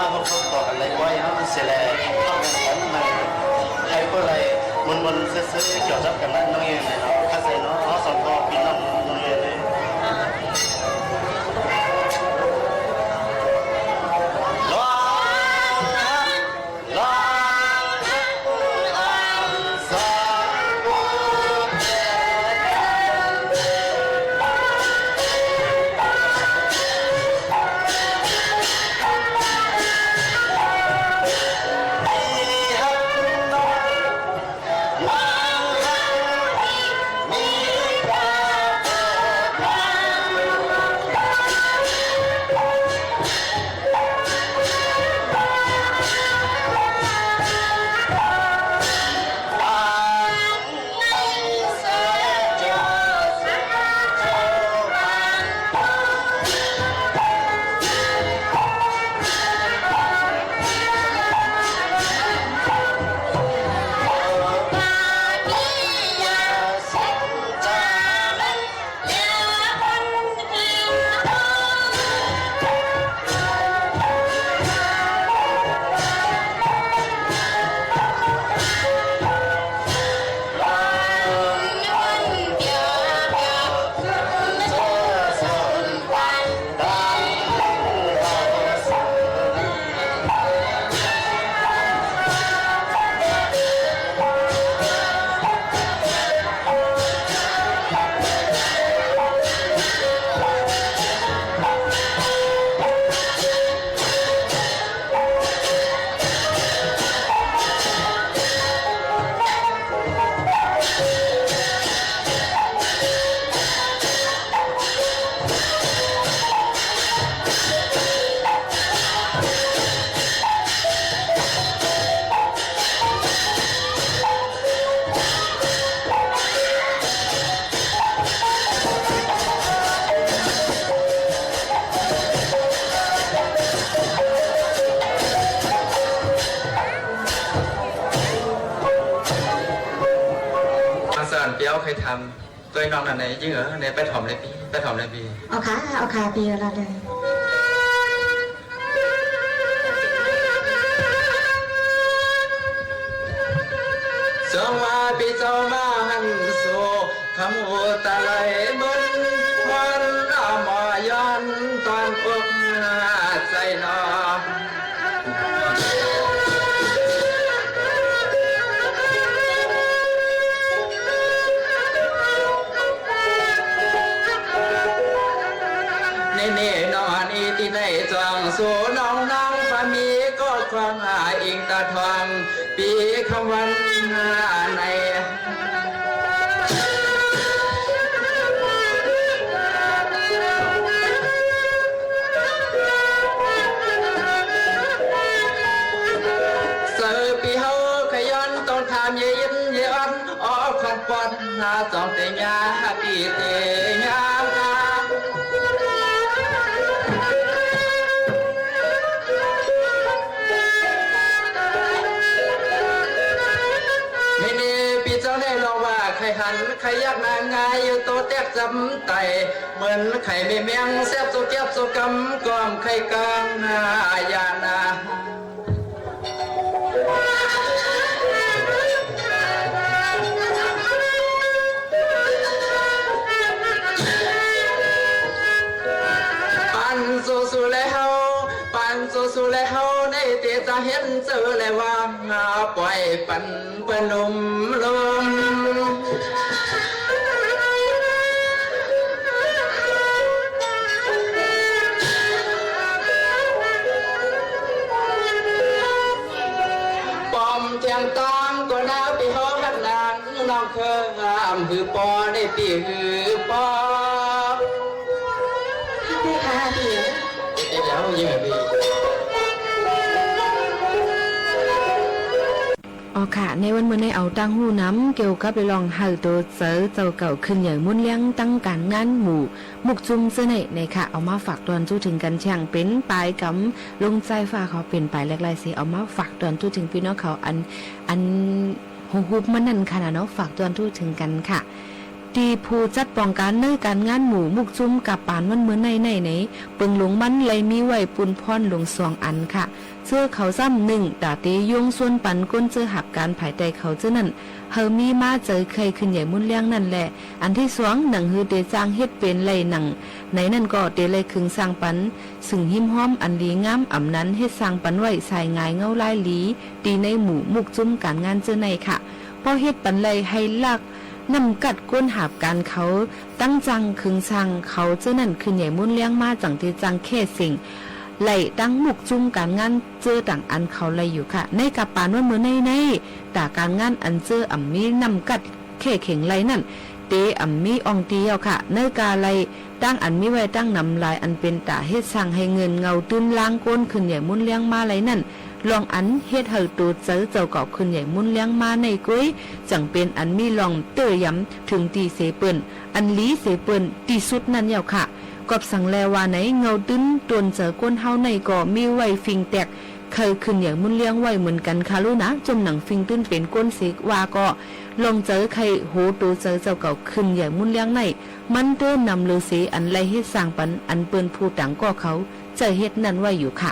เขาต่อกันเลยไว้เขาเสียแรงเขาเป็นคนมาใครก็เลยมันซื้อเกี่ยวกับกันนั่นน้องเองเลยเนาะข้าใส่เนาะเขาสองก็พี่น้องน้องเองเลยเคยทำตัวน้องนั่นไหนยิ่งเหรอในไปถ่อมเลยพี่ไปถ่อมเลยพี่เอาขาปีละเลยสมาปีเจ้ามาหันโซคำอุตะไลบนวันอามายอนตอนอกใจนอนี่นอนอีที่ในจองสู่น้องนางพามีก็ความหาอิงตาทองปีคำวันในเสือปีเฮาขยันต้นขามเย็นเย็นออกขันปอนหาจองเตียาปีเตียาใครหันใครยักนางงายอยู่โตแตกจำไตเหมือนไข่ไม่เมียงแซ่บโซเก็บโซกำกอมไข่กลางนายานาปันสู้แล้วปันสู้แล้วในเตจะเห็นเจอเลยว่าปล่อยปันเปิ้นลมเทียงตามก็น่าปีห้องหักนางน้องเคยงามหือปอได้ปีหือปอได้ค่ะพี่เดี๋ยวยิงพี่ อ๋อค่ะในวันเมื่อในเอาตั้งหูน้ำเกี่ยวกับลองหัลโตเซอเจ้าเก่าขึ้นใหญ่มุ่นเลี้ยงตั้งการงานหมู่มุกจุมเสน่ห์ในค่ะเอามาฝากตอนจู้ถึงกันช่างเป็นปลายกำลงใจฟ้าเขาเป็นปลายแรกๆสิเอามาฝากตอนจู้ถึงพี่น้องเขาอันหูฮุบมันนั่นค่ะเนาะฝากตอนจู้ถึงกันค่ะ ตีผู้จัดป้องกันในการงานหมู่มุกจุ้มกับปานมันเหมือนในไหนเปิงหลงมันเลยมีไว้ปุนพรหลงสองอันค่ะเสื้อเขาซ้ำหนึ่งตาเตยงส่วนปันก้นเจอหับการภายใจเขาเจ้านั่นเฮามีมาเจอเคยขึ้นใหญ่มุ่นเลี้ยงนั่นแหละอันที่สองหนังฮือเตจางเฮ็ดเป็นไรหนังไหนนั่นก็เตเลยคึงสร้างปันสึงหิมห้อมอันดีงามอ่ำนั้นเฮ็ดสร้างปันไว้ใส่งายเงาลายหลีตีในหมู่มุกจุ้มการงานเจ้าในค่ะพอเฮ็ดปันเลยให้ลักนำกัดก้นหาบการเขาตั้งจังคึงสร้างเขาเจ้านั่นขึ้นใหญ่มุ่นเลี้ยงมาจังเตจังแค่สิ่งไหลตั้งมุกจุ้มการงานเจอต่างอันเขาไหลอยู่ค่ะในกับปานว่าเมื่อในแต่การงานอันเจออ่ำมีนำกัดแค่เข่งไหลนั่นเตอ่ำมีอองเตียวค่ะในกาไหลตั้งอันมีไว้ตั้งนำลายอันเป็นตาเฮ็ดสร้างให้เงินเงาตื้นล้างก้นขึ้นใหญ่มุ่นเลี้ยงมาไหลนั่นลองอันเฮ็ดเฮาตูเจอเจ้าเก่าขึ้นใหญ่มุ่นเลี้ยงมาในกุ้ยจังเป็นอันมีลองเตยย้ำถึงตีเสเปิ้นอันลีเสเปิ้นตีสุดนั่นเยาค่ะกอบสั่งแลว่าไหนเงาตื้นตวนเจอก้นเฮาในก็มีไว้ฟิงแตกเคยขึ้นอย่างมุ่นเลี้ยงไว้เหมือนกันค่ะลูกนะจมหนังฟิงตื้นเป็นก้นเสกว่าก็ลองเจอใครโหตูเจอเจ้าเก่าขึ้นอย่างมุ่นเลี้ยงในมันเดินนำลือเสอันไรเฮ็ดสร้างปันอันเปิ้นผู้ต่างก็เขาเจอเฮ็ดนั่นไว้อยู่ค่ะ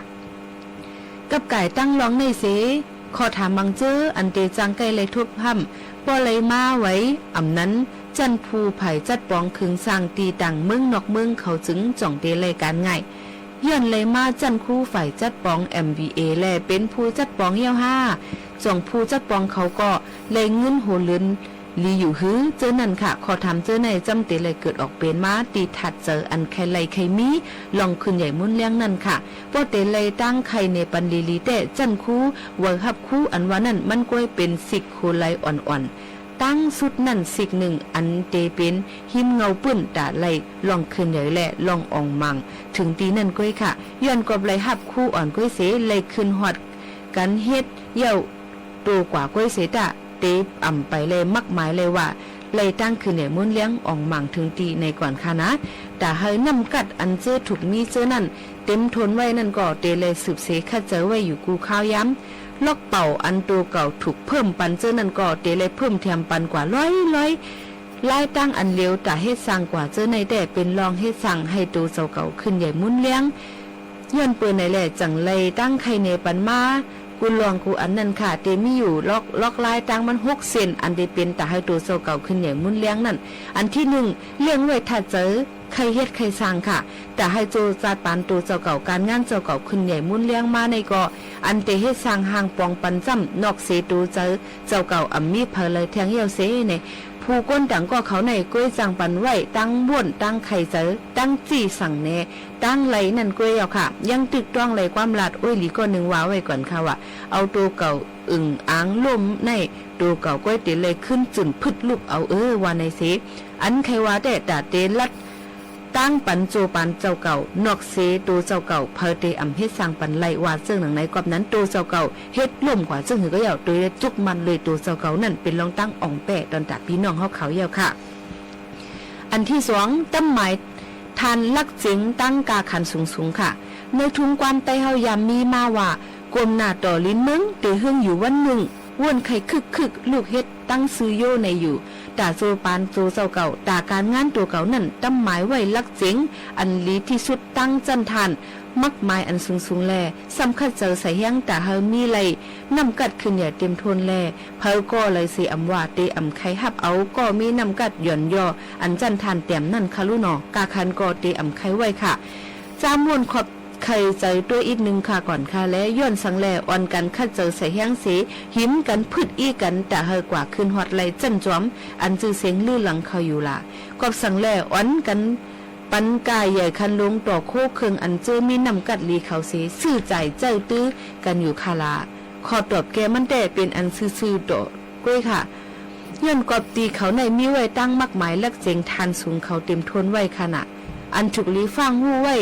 กับไก่ตั้งร้องในเสขอถามบังเจออันเตจังไก่เลยทุบห้ำป้อเลยมาไว้อ่ำนั้นจันภูไผ่จัดปองคึงสร้างตีต่างเมืองนอกเมืองเขาจึงจ่องเตเลยการง่ายย้อนเลยมาจันคู่ฝ่ายจัดปอง MBA แลเป็นผู้จัดปองเยี่ยวห้าจ่องผู้จัดปองเขาก็เลยเงินโหลืนลีอยู่ฮื้อเจอนั่นค่ะขอทำเจอในจำเตเลยเกิดออกเป็นมาตีถัดเจออันใครไลใครมีลองขึ้นใหญ่มุ่นเลี้ยงนั่นค่ะป้อเตเลยตั้งใครในปันลีลีแต่จันคู่เวอร์ฮับคู่อันว่านั่นมันก้อยเป็นสิกโคไลอ่อนๆตั้งสุดนั่นสิกหนึ่งอันเตเป็นหิมเงาปื้นตาไหลลองขึ้นใหญ่แหละลองอองมังถึงตีนั่นก้อยค่ะย้อนกบไหลหับคู่อ่อนก้อยเสไหลขึ้นหอดกันเฮ็ดเย่าตัวกว่าก้อยเสตะเตบอ่ำไปเลยมักหมายเลยว่าเลยตั้งขึ้นเนี่ยมุ่นเลี้ยงอองมังถึงตีในก่อนค่ะนะแต่เฮยนำกัดอันเจอถูกมีเจอนั่นเต็มทนไว้นั่นก็เตเลยสืบเสข้าเจอไว้อยู่กูข้าวย้ำล็อกเป่าอันตัวเก่าถูกเพิ่มปันเจอนั่นก็เตเลยเพิ่มแถมปันกว่าร้อยลายตั้งอันเลี้ยวแต่เฮ็ดสร้างกว่าเจอในแต่เป็นรองเฮ็ดสร้างให้ตัวเจ้าเก่าขึ้นใหญ่มุ่นเลี้ยงย้อนเปืนในแหละจังเลยตั้งใครในปันมากูลองกูอันนั้นค่ะเตมีอยู่ล็อกลายตังมัน6 เซนอันได้เป็นแต่ให้ตัวเจ้าเก่าขึ้นใหญ่มุ่นเลี้ยงนั่นอันที่1เลี้ยงไว้ถ้าเจอใครเฮ็ดใครสร้างค่ะแต่ให้โจจัดปานตัวเจ้าเก่าการงานเจ้าเก่าขึ้นใหญ่มุ่นเลี้ยงมาในก็อันเตเฮ็ดสร้างห่างปองปันจ้ำนอกเสตูเจอเจ้าเก่าอ่ำมีเพลเลยแทงเหี่ยวเสในผู้ก้นต่างก็เขาในก้อยจังปันไว้ตั้งบ้วนตั้งไข่เจอตั้งจี้สั่งแน่ตั้งไหลนั่นก้อยเอาค่ะยังตึกต้องไหลความลาดโอ้ยหลีก็นึงว้าไว้ก่อนค่ะว่าเอาตัวเก่าอึ่งอ้างลมในตัวเก่าก้อยเตเลยขึ้นจุนพึดลูกเอาว่าในเสอันใครว่าแต่ตาเตลัดตั้งปันโจปันเจ้าเก่านอกเสตัวเจ้าเก่าเพอเตอำเฮ็ดสร้างปันไหลว่าซึ่งหนังในกอบนั้นตัวเจ้าเก่าเฮ็ดล่มกว่าซึ่งหือก็ยาวตัวจุกมันเลยตัวเจ้าเก่านั่นเป็นรองตั้งอ่องแปะตอนตาพี่น้องเฮาเขายาวค่ะอันที่2ตั้มหมายทานลักเจ๋งตั้งกาขันสูงๆค่ะในทุงความไตเฮายามมีมาว่ากลมหน้าต่อลิ้นมึงเตเฮืองอยู่วันหนึ่งว่นไข่คึกลูกเฮ็ดตั้งซื้อโยในอยู่ตาโจปานโจเจ้าเก่าตาการงานตัวเก่านั่นตั้มหมายไว้ลักเจ๋งอันลีที่สุดตั้งจันทานมักหมายอันสูงแลสำคัญเจอใส่ยังตาเฮามีไหลนำกัดขึ้นอย่าเต็มทนแลเพอก็เลยสิอำว่าเตอำไข่ฮับเอาก็มีนำกัดหย่อนย่ออันจันทานแต้มนั่นค่ะลูกหนอกาคันก็เตอำไข่ไว้ค่ะจามวนขอบไข่ใจตัวอีกนึงค่ะก่อนค่ะและย้อนสังแลอ่อนกันคัดเจอใส่แห้งสีหิมกันพืชอีกันแต่เฮอกว่าขึ้นฮอดไหลจันจอมอันจื้อเสียงลื่นหลังเขาอยู่ล่ะกอบสังแลอ่อนกันปันกายใหญ่คันลงต่อโคเครื่องอันเจอมีนำกัดลีเขาเสซื่อใจเจ้าตื้อกันอยู่คาลาขอตอบแกมันแต่เป็นอันซื่อๆดอกก้วยค่ะย้อนกอบตีเขาในมีไว้ตั้งมากมายลักเจงทานสูงเขาเต็มทนไว้ขณะอันถูกลีฟังหู้ไว้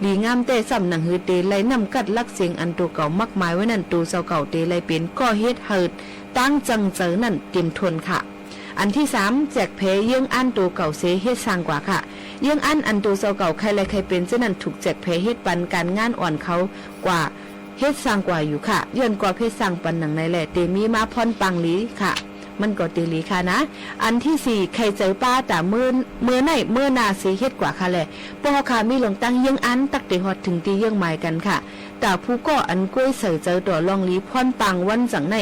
ดีงามแต่สำหนังฮือเตไลนำกัดลักเสียงอันตัวเก่ามากมายไว้นั่นตัวเจ้าเก่าเตไลเป็นก็เฮ็ดเหิดตั้งจังเจอนั่นเต็มทนค่ะอันที่3แจกเพเยื่องอันตัวเก่าเสเฮ็ดสร้างกว่าค่ะเยื่องอันตัวเจ้าเก่าใครไรใครเป็นเจ้านั่นถูกแจกเพเฮ็ดปันการงานอ่อนเขากว่าเฮ็ดสร้างกว่าอยู่ค่ะย้อนกว่าเพศสร้างปันหนังในแหละเตมีมาพรปังลีค่ะ มันก็ตีหลีค่ะนะอันที่4ใครเจอป้าแต่มือไหนมือนาสีเฮ็ดกว่าค่ะแหละป้อค่ะมีลงตั้งยังอันตักเตฮอดถึงตียังหมายกันค่ะแต่ผู้ก็อันกล้วยเสือเจอตัวลองลีพรปังวันจังไหน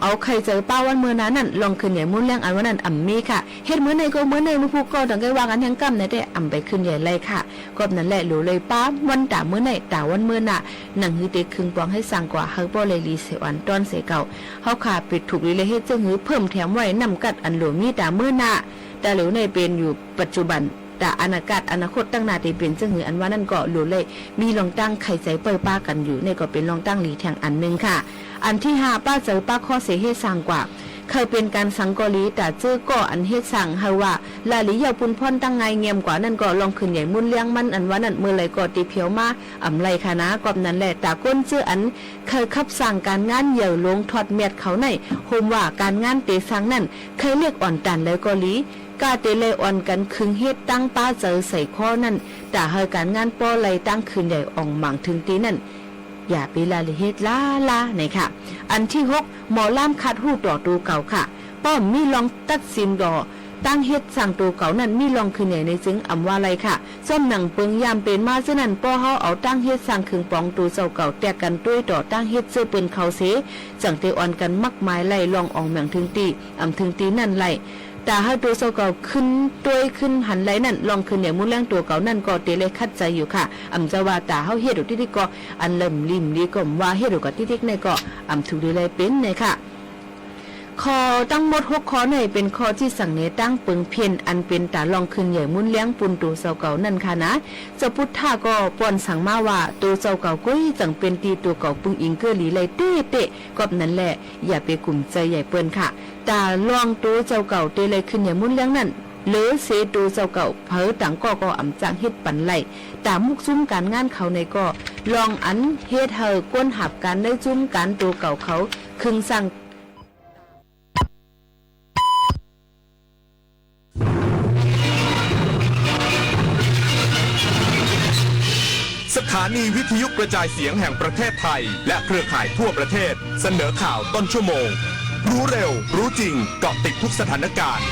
เอาใครเจอป้าวันเมื่อนั้นนั่นลองขึ้นใหญ่มุ่นเลี้ยงอันวันนั้นมีค่ะเฮ็ดเมื่อในก็เมื่อในมือผู้ก็ดังไกวางอันแห่งกำในได้ไปขึ้นใหญ่เลยค่ะก็นั่นแหละหลูเลยป้าวันตาเมื่อในตาวันเมื่อน่ะหนังฮือเตคึงปองให้สั่งกว่าเฮาบ่เลยลีเสวันตอนเสเก่าเฮาขาปิดถูกลีเลยเฮ็ดจึงหือเพิ่มแถมไว้นำกัดอันหลูมีตาเมื่อน่ะแต่หลูในเป็นอยู่ปัจจุบันแต่อนาคตตั้งหน้าที่เป็นจึงหืออันว่านั่นก็หลูเลยมีลองตั้งไข่ใจเปิดป้ากันอยู่ในก็เป็นลองตั้งหลีแทงอันนึงค่ะอันที่5ป้าเจอป้าข้อเสียเฮ็ดสั่งกว่าเคยเป็นการสังกอลีแต่เจอก็อันเฮ็ดสั่งเฮาว่าลาลิยาปุนพ่นตั้งไงเงียมกว่านั่นก็ลองขึ้นใหญ่มุ่นเลี้ยงมันอันว่านั่นเมื่อไรก็ตีเพียวมาไรค่ะนะกอบนั้นแหละแต่ก้นเจออันเคยขับสั่งการงานเหยี่ยวลงทอดเมียดเขาในโฮมว่าการงานเตสังนั่นเคยเรียกอ่อนตันเลยก็ลีกาเตเลยอ่อนกันคึงเฮ็ดตั้งป้าเจอใส่ข้อนั่นแต่เฮาการงานป้อไรตั้งคืนใหญ่อ่องหมั่งถึงตีนั่นอย่าไปลาลิเฮ็ดลาไหนค่ะอันที่6หมอล่ามคัดหูต่อตูเก่าค่ะป้อมมีลองตัดซิมดอตั้งเฮ็ดสั่งตูเก่านั้นมีลองคืนใหญ่ในจึงว่าไรค่ะส้มหนังเปิงยามเป็นมาฉะนั้นป้อเฮาเอาตั้งเฮ็ดสั่งคึงปองตูเจ้าเก่าแตกกันด้วยต่อตั้งเฮ็ดเสื้อปืนเขาเสจังเตอ่อนกันมักมายไล่ลองออกแมงถึงตีถึงตีนั่นไล่แต่ให้ตัวเจ้าเก่าขึ้นด้วยขึ้นหันไหลนั่นลองขึ้นอย่างมุ่งแรงตัวเก่านั่นก็เตเลยคัดใจอยู่ค่ะจะว่าตาเฮาเฮ็ดอยู่ที่ก็อันเริ่มริมดีก็ว่าเฮ็ดอยู่กับที่ในก็ถูกดีเลยเป็นในค่ะข้อตั้งหมด6ข้อในเป็นข้อที่สั่งเนตั้งปึงเพียนอันเป็นตาลองขึ้นใหญ่มุ่นเลี้ยงปุนตัวเจ้าเก่านั่นค่ะนะเจ้าพุทธาก็ป้อนสั่งมาว่าตัวเจ้าเก่าก็จังเป็นตีตัวเก่าปึงอิงเกอหลีเลยเตะก็นั่นแหละอย่าไปกลุ่มใจใหญ่เปิ้นค่ะตาลองตัวเจ้าเก่าเตเลยขึ้นใหญ่มุ่นเลี้ยงนั่นหรือเสตัวเจ้าเก่าเผอต่างก็จังเฮ็ดปันไหลตามมุกซุ่มการงานเขาในก็ลองอันเฮ็ดเฮอก้นหับการได้จุ่มการตัวเก่าเขาคึงสั่งสถานีวิทยุกระจายเสียงแห่งประเทศไทยและเครือข่ายทั่วประเทศเสนอข่าวต้นชั่วโมงรู้เร็วรู้จริงเกาะติดทุกสถานการณ์